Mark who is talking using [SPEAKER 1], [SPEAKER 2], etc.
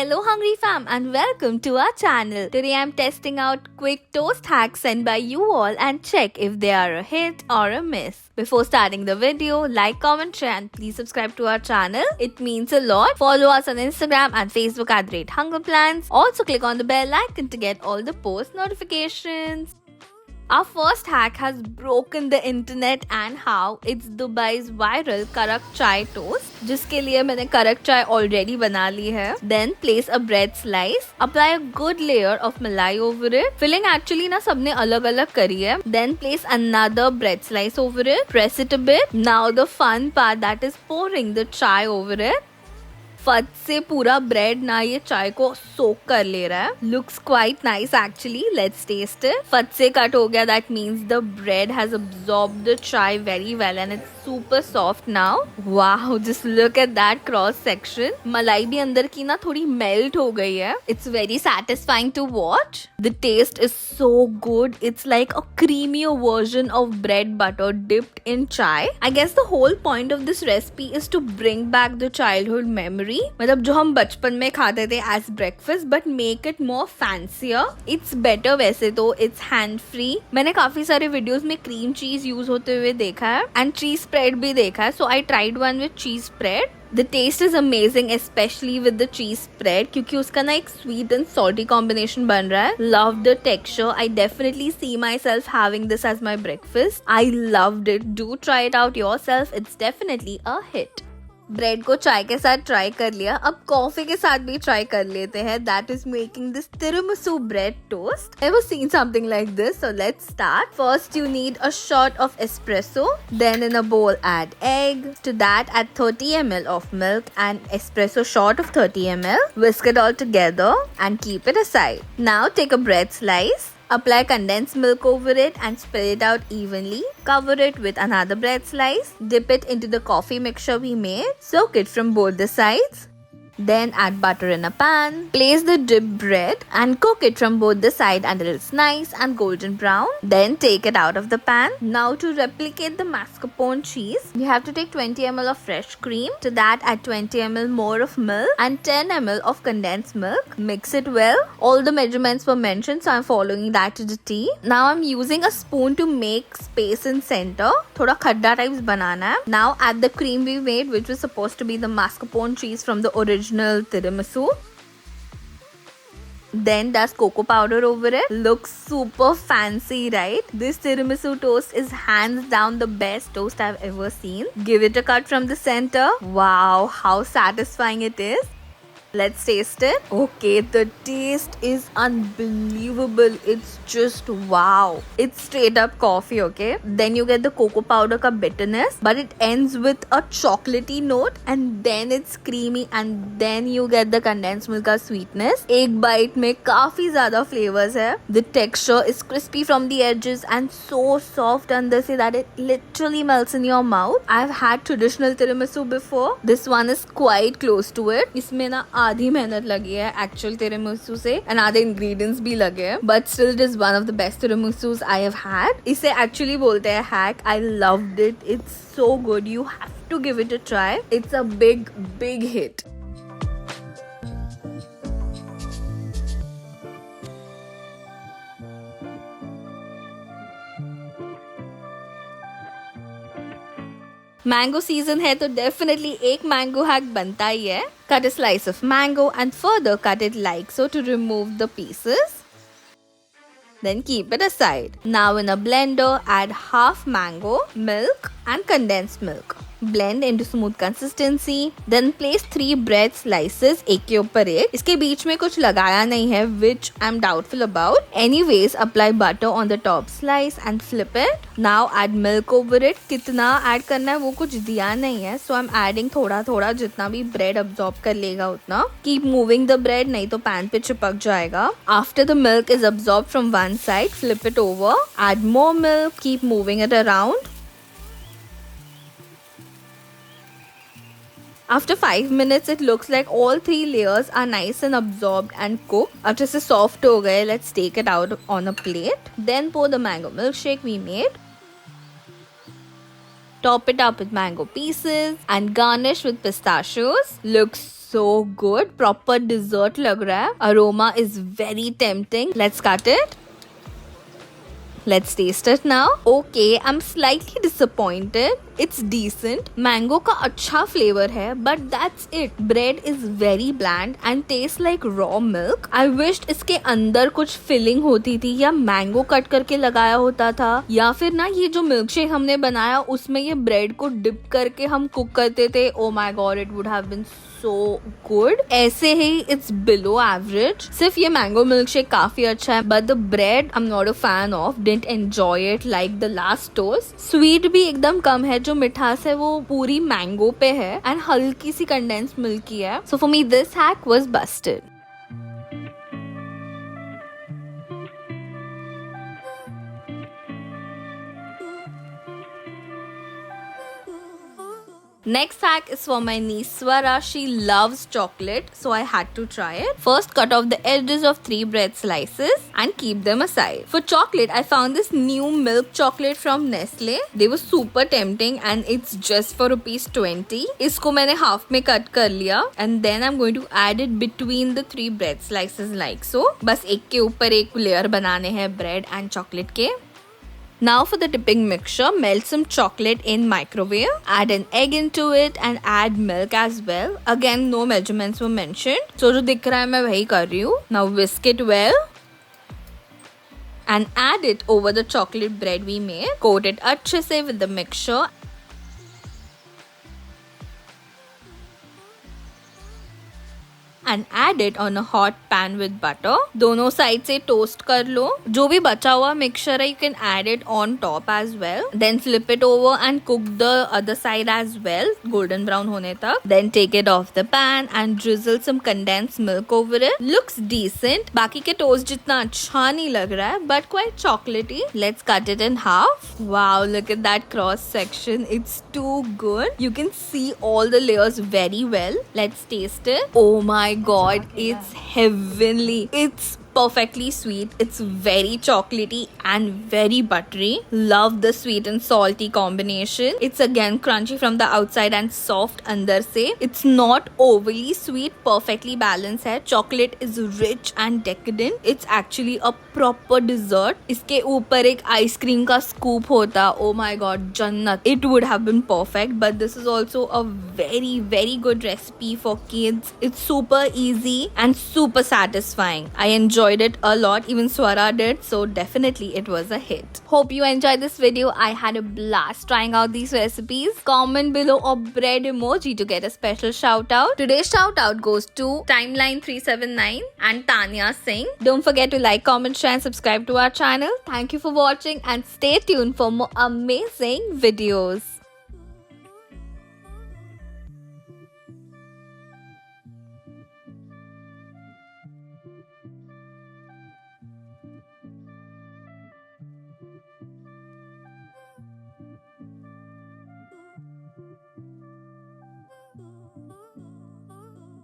[SPEAKER 1] Hello hungry fam and welcome to our channel. Today I'm testing out quick toast hacks sent by you all and check if they are a hit or a miss. Before starting the video, like, comment, share and please subscribe to our channel. It means a lot. Follow us on Instagram and Facebook at @HungerPlans. Also click on the bell icon to get all the post notifications. Our first hack has broken the internet and how it's Dubai's viral karak chai toast, जिसके लिए मैंने karak chai already बना ली है. Then place a bread slice, apply a good layer of malai over it. Filling actually ना सबने अलग अलग करी है. Then place another bread slice over it, press it a bit. Now the fun part, that is pouring the chai over it. फट से पूरा bread ना ये चाय को सोक कर ले रहा है. Looks quite nice actually. Let's test it. फट से कट हो गया. That means the bread has absorbed the chai very well and it's super soft now. Wow, just look at that cross section. मलाई भी अंदर की ना थोड़ी melt हो गई है. It's very satisfying to watch. The taste is so good. It's like a creamier version of bread butter dipped in chai. I guess the whole point of this recipe is to bring back the childhood memory. मतलब जो हम बचपन में खाते थे as breakfast, but make it more fancier. It's better वैसे तो. It's hand free. मैंने काफी सारे वीडियोस में cream cheese यूज होते हुए देखा है and cheese spread भी देखा है. So I tried one with cheese spread. The taste is amazing, especially with the cheese spread, क्योंकि उसका ना एक sweet and salty combination बन रहा है. Love the texture. I definitely see myself having this as my breakfast. I loved it. Do try it out yourself. It's definitely a hit. Bread को चाय के साथ ट्राई कर लिया. अब कॉफी के साथ भी ट्राई कर लेते हैं. That is making this tiramisu bread toast. I ever seen something like this? So let's start. First you need a shot of espresso. Then in a bowl add egg. To that add 30 ml of milk and espresso shot of 30 ml. Whisk it all together and keep it aside. Now take a bread slice. Apply condensed milk over it and spread it out evenly. Cover it with another bread slice. Dip it into the coffee mixture we made. Soak it from both the sides. Then add butter in a pan. Place the dipped bread and cook it from both the sides until it's nice and golden brown. Then take it out of the pan. Now to replicate the mascarpone cheese, you have to take 20 ml of fresh cream. To that add 20 ml more of milk and 10 ml of condensed milk. Mix it well. All the measurements were mentioned, so I'm following that to the T. Now I'm using a spoon to make space in center. थोड़ा खड्डा types बनाना है. Now add the cream we made, which was supposed to be the mascarpone cheese from the original tiramisu. Then dust cocoa powder over it. Looks super fancy, right? This tiramisu toast is hands down the best toast I've ever seen. Give it a cut from the center. Wow, how satisfying it is. Let's taste it. Okay, the taste is unbelievable. It's just wow. It's straight up coffee, okay? Then you get the cocoa powder ka bitterness, but it ends with a chocolatey note and then it's creamy and then you get the condensed milk ka sweetness. एक bite में काफी ज़्यादा flavors है. The texture is crispy from the edges and so soft अंदर से that it literally melts in your mouth. I've had traditional tiramisu before. This one is quite close to it. इसमें ना आधी मेहनत लगी है एक्चुअल tiramisu से and आधे इंग्रेडिएंट्स भी लगे हैं, but still it is one of the best tiramisus I have had. इसे एक्चुअली बोलते हैं hack. I loved it. It's so good. You have to give it a try. It's a big hit. Mango season है तो definitely एक mango hack बनता ही है. Cut a slice of mango and further cut it like so to remove the pieces. Then keep it aside. Now in a blender add half mango, milk and condensed milk. Blend into smooth consistency. Then place 3 bread slices एक के ऊपर एक. इसके बीच में कुछ लगाया नहीं है, which I'm doubtful about. Anyways, apply butter on the top slice and flip it. Now add milk over it. कितना add करना है वो कुछ दिया नहीं है, so I'm adding थोड़ा थोड़ा जितना भी bread absorb कर लेगा उतना. Keep moving the bread, नहीं तो pan पे चिपक जाएगा. After the milk is absorbed from one side, flip it over. Add more milk. Keep moving it around. After 5 minutes, it looks like all 3 layers are nice and absorbed and cooked. अब जैसे soft हो गए, let's take it out on a plate. Then pour the mango milkshake we made. Top it up with mango pieces and garnish with pistachios. Looks so good. Proper dessert लग रहा है. Aroma is very tempting. Let's cut it. Let's taste it now. Okay, I'm slightly disappointed. It's decent. Mango का अच्छा flavor है, but that's it. Bread is very bland and tastes like raw milk. I wished इसके अंदर कुछ filling होती थी या mango cut करके लगाया होता था, या फिर ना ये जो milkshake हमने बनाया उसमें ये bread को dip करके हम cook करते थे. Oh my god, it would have been so good. ऐसे ही it's below average. सिर्फ ये mango milkshake काफी अच्छा है, but the bread I'm not a fan of. Didn't enjoy it like the last toast. Sweet भी एकदम कम है, जो मिठास है वो पूरी mango पे है and हल्की सी condensed milk की है. So for me this hack was busted. Next hack is for my niece Swara. She loves chocolate, so I had to try it. First, cut off the edges of 3 bread slices and keep them aside. For chocolate, I found this new milk chocolate from Nestle. They were super tempting and it's just for ₹20. इसको मैंने half में cut कर लिया and then I'm going to add it between the 3 bread slices like so. बस एक के ऊपर एक layer बनाने हैं bread and chocolate के. Now for the dipping mixture, melt some chocolate in microwave, add an egg into it and add milk as well. Again, no measurements were mentioned. So जो दिख रहा है मैं वही कर रही हूँ. Now whisk it well and add it over the chocolate bread we made. Coat it अच्छे से with the mixture. And add it on a hot pan with butter. दोनों साइड से टोस्ट कर लो. जो भी बचा हुआ मिक्सचर है you can add it on top as well. Then flip it over and cook the other side as well, golden brown होने तक. Then take it off the pan and drizzle some condensed milk over it. Looks decent. बाकी के toast जितना अच्छा नहीं लग रहा है, but quite chocolatey. Let's cut it in half. Wow, look at that cross section. It's too good. You can see all the layers very well. Let's taste it. Oh my god, it's heavenly. It's perfectly sweet. It's very chocolatey and very buttery. Love the sweet and salty combination. It's again crunchy from the outside and soft अंदर से. It's not overly sweet, perfectly balanced है. Chocolate is rich and decadent. It's actually a proper dessert. इसके ऊपर एक ice cream का scoop होता. Oh my god, जन्नत. It would have been perfect, but this is also a very good recipe for kids. It's super easy and super satisfying. I enjoyed it a lot. Even Swara did, so definitely it was a hit. Hope you enjoyed this video. I had a blast trying out these recipes. Comment below a bread emoji to get a special shout out. Today's shout out goes to Timeline379 and Tanya Singh. Don't forget to like, comment, share and subscribe to our channel. Thank you for watching and stay tuned for more amazing videos.